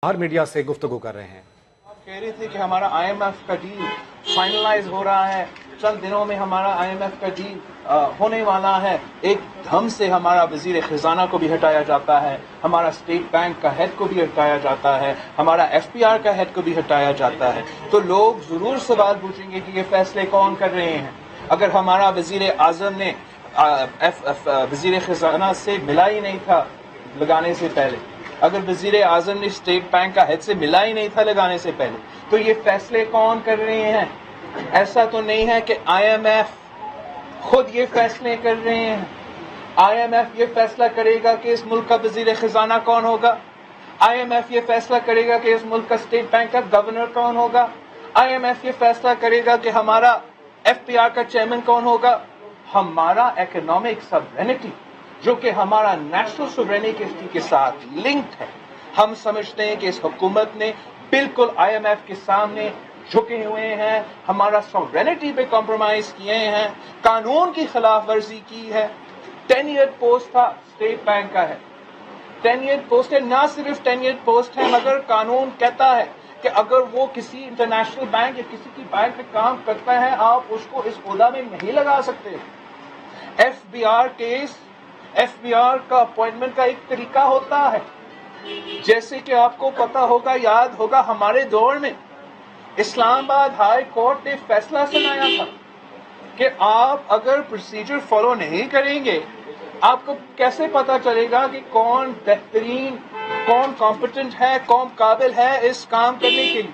बाहर मीडिया से गुफ्तगू कर रहे हैं। आप कह रहे थे कि हमारा IMF का डील फाइनलाइज हो रहा है, चंद दिनों में हमारा IMF का डील होने वाला है। एक धम से हमारा वजीर खजाना को भी हटाया जाता है, हमारा स्टेट बैंक का हेड को भी हटाया जाता है, हमारा FPR का हेड को भी हटाया जाता है। तो लोग जरूर सवाल पूछेंगे कि ये फैसले कौन कर रहे हैं। अगर हमारा वजीर आजम ने वजीर खजाना से मिला ही नहीं था लगाने से पहले, अगर वजीर आजम ने स्टेट बैंक का हेड से मिला ही नहीं था लगाने से पहले, तो ये फैसले कौन कर रहे हैं? ऐसा तो नहीं है कि IMF खुद ये फैसले कर रहे हैं। IMF ये फैसला करेगा कि इस मुल्क का वजीर खजाना कौन होगा, IMF ये फैसला करेगा कि इस मुल्क का स्टेट बैंक का गवर्नर कौन होगा, IMF ये फैसला करेगा कि हमारा FPR का चेयरमैन कौन होगा। हमारा इकोनॉमिक सॉवरेनिटी जो कि हमारा नेशनल सोवरेनिटी के साथ लिंक्ड है, हम समझते हैं कि इस हुकूमत ने बिल्कुल IMF के सामने झुके हुए हैं, हमारा सोवरेनिटी पे कॉम्प्रोमाइज किए हैं, कानून की खिलाफ वर्जी की है। 10 ईयर पोस्ट था स्टेट बैंक का है, 10 ईयर पोस्ट है, ना सिर्फ 10 ईयर पोस्ट है मगर कानून कहता है कि अगर वो किसी इंटरनेशनल बैंक या किसी की बैंक पे काम करता है, आप उसको इस ओहदा में नहीं लगा सकते। FBR केस, FBR का अपॉइंटमेंट का एक तरीका होता है, जैसे कि आपको पता होगा, याद होगा, हमारे दौर में इस्लामाबाद हाई कोर्ट ने फैसला सुनाया था कि आप अगर प्रोसीजर फॉलो नहीं करेंगे, आपको कैसे पता चलेगा कि कौन बेहतरीन, कौन कॉम्पिटेंट है, कौन काबिल है इस काम करने के लिए।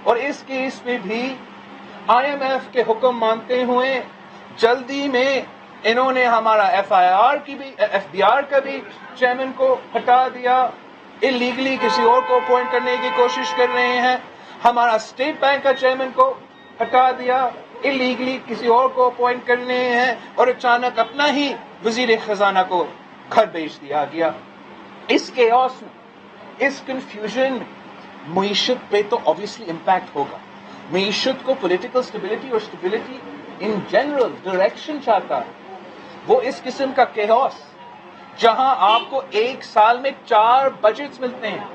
और इस केस में भी IMF के हुक्म मानते हुए जल्दी में इन्होंने हमारा FBR का भी चेयरमैन को हटा दिया, इलीगली किसी और को अपॉइंट करने की कोशिश कर रहे हैं। हमारा स्टेट बैंक का चेयरमैन को हटा दिया, इलीगली किसी और को अपॉइंट कर रहे हैं, और अचानक अपना ही वजीर खजाना को घर भेज दिया गया। इस केओस में, इस कंफ्यूजन में मईशत पे तो ऑब्वियसली इम्पैक्ट होगा। मईशत को पॉलिटिकल स्टेबिलिटी और स्टेबिलिटी इन जनरल डायरेक्शन चाहता है। वो इस किस्म का केओस जहां आपको एक साल में 4 बजट्स मिलते हैं,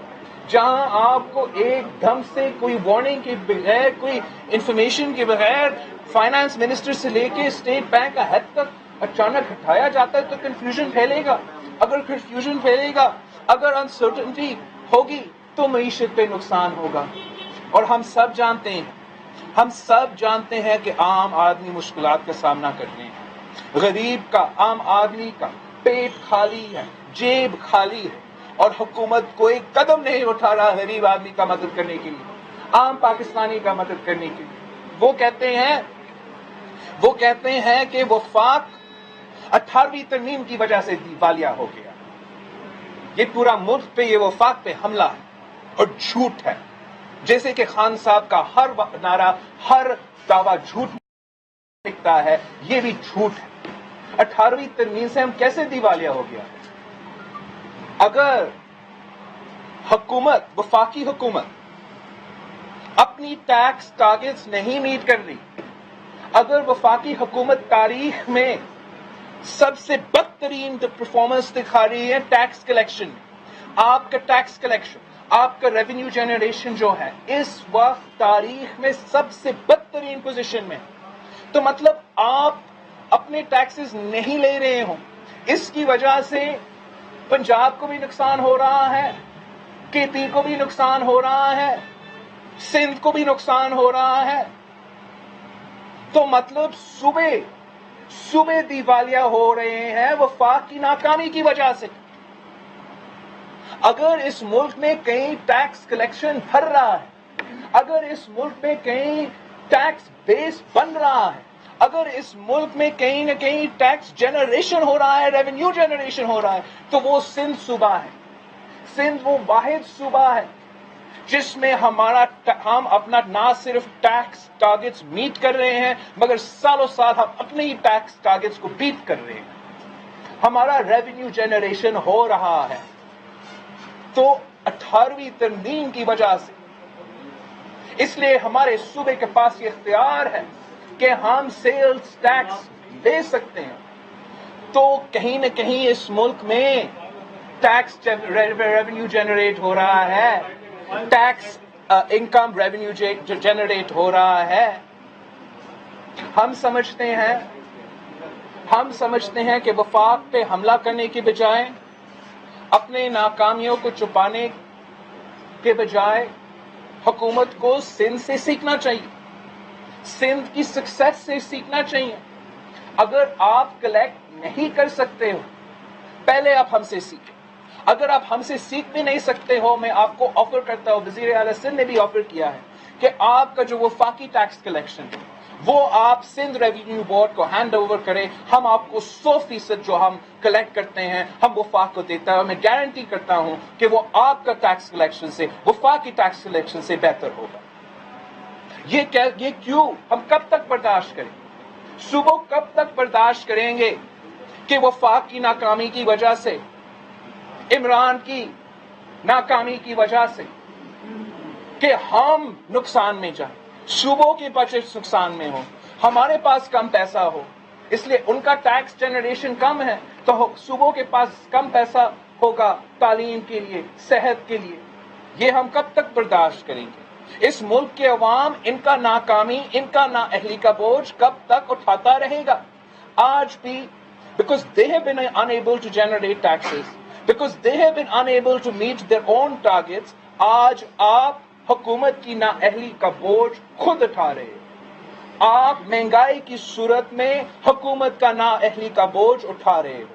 जहां आपको एकदम से कोई वार्निंग के बगैर, कोई इंफॉर्मेशन के बगैर फाइनेंस मिनिस्टर से लेके स्टेट बैंक का हेड तक अचानक हटाया जाता है, तो कंफ्यूजन फैलेगा। अगर कंफ्यूजन फैलेगा, अगर अनसर्टेनिटी होगी, तो मईशत पे नुकसान होगा। और हम सब जानते हैं कि आम आदमी मुश्किलात का सामना कर रहे हैं। गरीब का, आम आदमी का पेट खाली है, जेब खाली है, और हुकूमत कोई कदम नहीं उठा रहा गरीब आदमी का मदद करने के लिए, आम पाकिस्तानी का मदद करने के लिए। वो कहते हैं कि वफाक 18वीं तरमीम की वजह से दिवालिया हो गया। ये पूरा मुल्क पे, ये वफाक पे हमला है और झूठ है। जैसे कि खान साहब का हर नारा, हर दावा झूठ दिखता है, ये भी झूठ है। 18वीं तरमीम से हम कैसे दिवालिया हो गया? अगर हुकूमत, वफाकी हुकूमत अपनी टैक्स टारगेट्स नहीं मीट कर रही, अगर वफाकी हुकूमत तारीख में सबसे बदतरीन परफॉर्मेंस दिखा रही है टैक्स कलेक्शन में, आपका टैक्स कलेक्शन, आपका रेवेन्यू जनरेशन जो है इस वक्त तारीख में सबसे बदतरीन पोजीशन में, तो मतलब आप अपने टैक्सेस नहीं ले रहे हो। इसकी वजह से पंजाब को भी नुकसान हो रहा है, KP को भी नुकसान हो रहा है, सिंध को भी नुकसान हो रहा है। तो मतलब सुबह दिवालिया हो रहे हैं वफाक की नाकामी की वजह से। अगर इस मुल्क में कहीं टैक्स कलेक्शन भर रहा है, अगर इस मुल्क में कहीं टैक्स बेस बन रहा है, अगर इस मुल्क में कहीं न कहीं टैक्स जनरेशन हो रहा है, रेवेन्यू जनरेशन हो रहा है, तो वो सिंध सूबा है। सिंध वो वाहिद सूबा है जिसमें हम अपना ना सिर्फ टैक्स टारगेट्स मीट कर रहे हैं, मगर सालों साल हम अपने ही टैक्स टारगेट्स को बीट कर रहे हैं। हमारा रेवेन्यू जनरेशन हो रहा है। तो 18वीं तरमीम की वजह से, इसलिए हमारे सूबे के पास ये इख्तियार है कि हम सेल्स टैक्स दे सकते हैं। तो कहीं न कहीं इस मुल्क में टैक्स रेवेन्यू जनरेट हो रहा है, टैक्स इनकम रेवेन्यू जो जनरेट हो रहा है, हम समझते हैं कि वफाक पे हमला करने की बजाय, अपने नाकामियों को छुपाने के बजाय हुकूमत को सिंध से सीखना चाहिए, सिंध की सक्सेस से सीखना चाहिए। अगर आप कलेक्ट नहीं कर सकते हो, पहले आप हमसे सीखें। अगर आप हमसे सीख भी नहीं सकते हो, मैं आपको ऑफर करता हूं, वजीर आला सिंध ने भी ऑफर किया है कि आपका जो वफाकी टैक्स कलेक्शन है वो आप सिंध रेवेन्यू बोर्ड को हैंड ओवर करें। हम आपको 100% जो हम कलेक्ट करते हैं हम वफाक को देता है, और मैं गारंटी करता हूं कि वो आपका टैक्स कलेक्शन से, वफाकी टैक्स कलेक्शन से बेहतर होगा। ये क्यों? हम कब तक बर्दाश्त करें? सुबह कब तक बर्दाश्त करेंगे कि वफाक की नाकामी की वजह से, इमरान की नाकामी की वजह से कि हम नुकसान में जाएं, सूबों के बजट नुकसान में हो, हमारे पास कम पैसा हो, इसलिए उनका टैक्स जनरेशन कम है तो सूबों के पास कम पैसा होगा तालीम के लिए, सेहत के लिए। ये हम कब तक बर्दाश्त करेंगे? इस मुल्क के अवाम इनका नाकामी, इनका नाअहली का बोझ कब तक उठाता रहेगा? आज भी because they have been unable to generate taxes, because they have been unable to meet their own targets, आज आप हुकूमत की नाअहली का बोझ खुद उठा रहे हो। आप महंगाई की सूरत में हुकूमत का नाअहली का बोझ उठा रहे हो।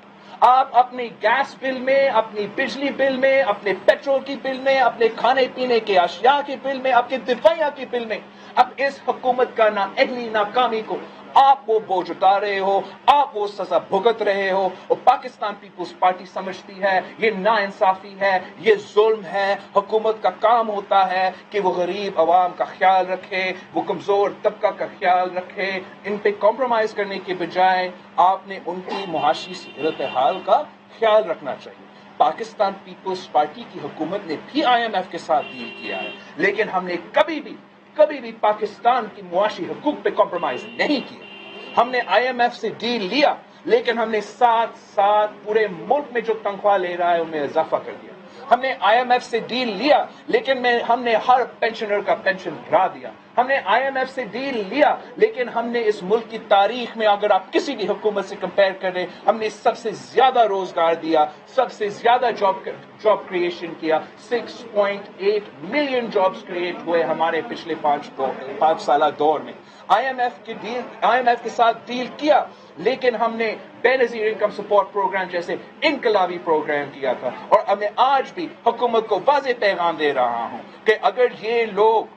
आप अपने गैस बिल में, अपनी बिजली बिल में, अपने पेट्रोल की बिल में, अपने खाने पीने के अशिया के बिल में, आपके दिफाइया की बिल में, अब इस हुकूमत का नाअहली नाकामी को आप वो बोझ उठा रहे हो, आप वो सजा भुगत रहे हो। और पाकिस्तान पीपुल्स पार्टी समझती है ये नाइंसाफी है, ये जुल्म है। हुकूमत का काम होता है कि वो गरीब अवाम का ख्याल रखे, वो कमजोर तबका का ख्याल रखे। इन पे कॉम्प्रोमाइज करने के बजाय आपने उनकी मुआशी सूरत हाल का ख्याल रखना चाहिए। पाकिस्तान पीपुल्स पार्टी की हुकूमत ने भी IMF के साथ डील किया है, लेकिन हमने कभी भी पाकिस्तान की मुआशी हुकूक पे कॉम्प्रोमाइज नहीं किया। हमने IMF से डील लिया, लेकिन हमने साथ साथ पूरे मुल्क में जो तनख्वाह ले रहा है उनमें इजाफा कर दिया। हमने IMF से डील लिया, लेकिन हमने हर पेंशनर का पेंशन बढ़ा दिया। हमने IMF से डील लिया, लेकिन हमने इस मुल्क की तारीख में, अगर आप किसी भी हुकूमत से कंपेयर करें, हमने सबसे ज्यादा रोजगार दिया, सबसे ज्यादा जॉब क्रिएशन किया। 6.8 मिलियन जॉब्स क्रिएट हुए हमारे पिछले 5 साल दौर में। IMF के साथ डील किया, लेकिन हमने बेनजीर इनकम सपोर्ट प्रोग्राम जैसे इनकलाबी प्रोग्राम किया था। और मैं आज भी हुकूमत को वाज़ेह पैगाम दे रहा हूं कि अगर ये लोग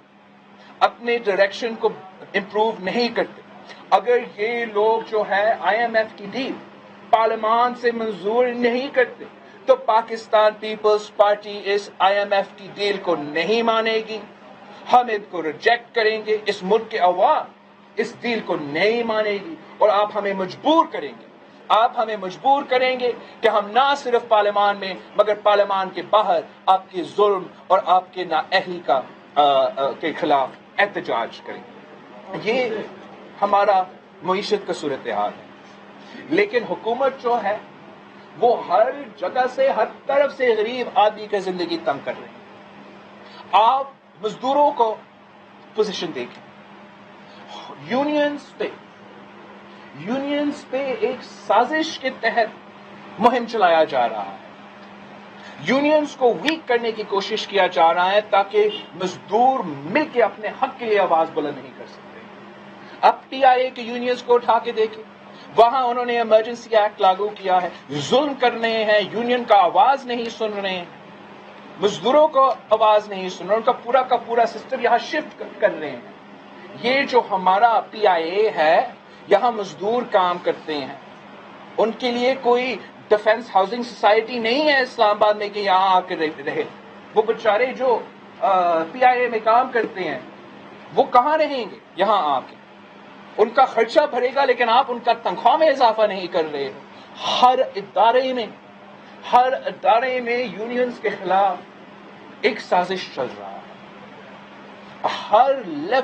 अपने डायरेक्शन को इंप्रूव नहीं करते, अगर ये लोग जो है IMF की डील पार्लियामान से मंजूर नहीं करते, तो पाकिस्तान पीपल्स पार्टी इस IMF की डील को नहीं मानेगी। हम इनको रिजेक्ट करेंगे। इस मुल्क के अवाम इस डील को नहीं मानेगी, और आप हमें मजबूर करेंगे कि हम ना सिर्फ पार्लियामान में मगर पार्लियामान के बाहर आपके जुल्म और आपके नाअहली के खिलाफ एहतजाज करें। ये हमारा मईशत का सूरत हाल है। लेकिन हुकूमत जो है वो हर जगह से, हर तरफ से गरीब आदमी की जिंदगी तंग कर रही है। आप मजदूरों को पोजीशन देखें, यूनियंस पे एक साजिश के तहत मुहिम चलाया जा रहा है। यूनियंस को वीक करने की कोशिश किया जा रहा है ताकि मजदूर मिलकर अपने हक के लिए आवाज बुलंद नहीं कर सकते। अब PIA के यूनियंस को उठा के देखें, वहां उन्होंने इमरजेंसी एक्ट लागू किया है, जुल्म कर रहे हैं, यूनियन का आवाज नहीं सुन रहे हैं, मजदूरों को आवाज नहीं सुन रहे, उनका पूरा का पूरा सिस्टम यहां शिफ्ट कर रहे हैं। ये जो हमारा PIA है, यहां मजदूर काम करते हैं, उनके लिए कोई डिफेंस हाउसिंग सोसाइटी नहीं है इस्लामाबाद में कि यहां आकर रहे। वो बेचारे जो PIA में काम करते हैं वो कहां रहेंगे यहां आके? उनका खर्चा भरेगा, लेकिन आप उनका तनख्वाह में इजाफा नहीं कर रहे हो। हर इदारे में यूनियंस के खिलाफ एक साजिश चल रहा है, हर लेवल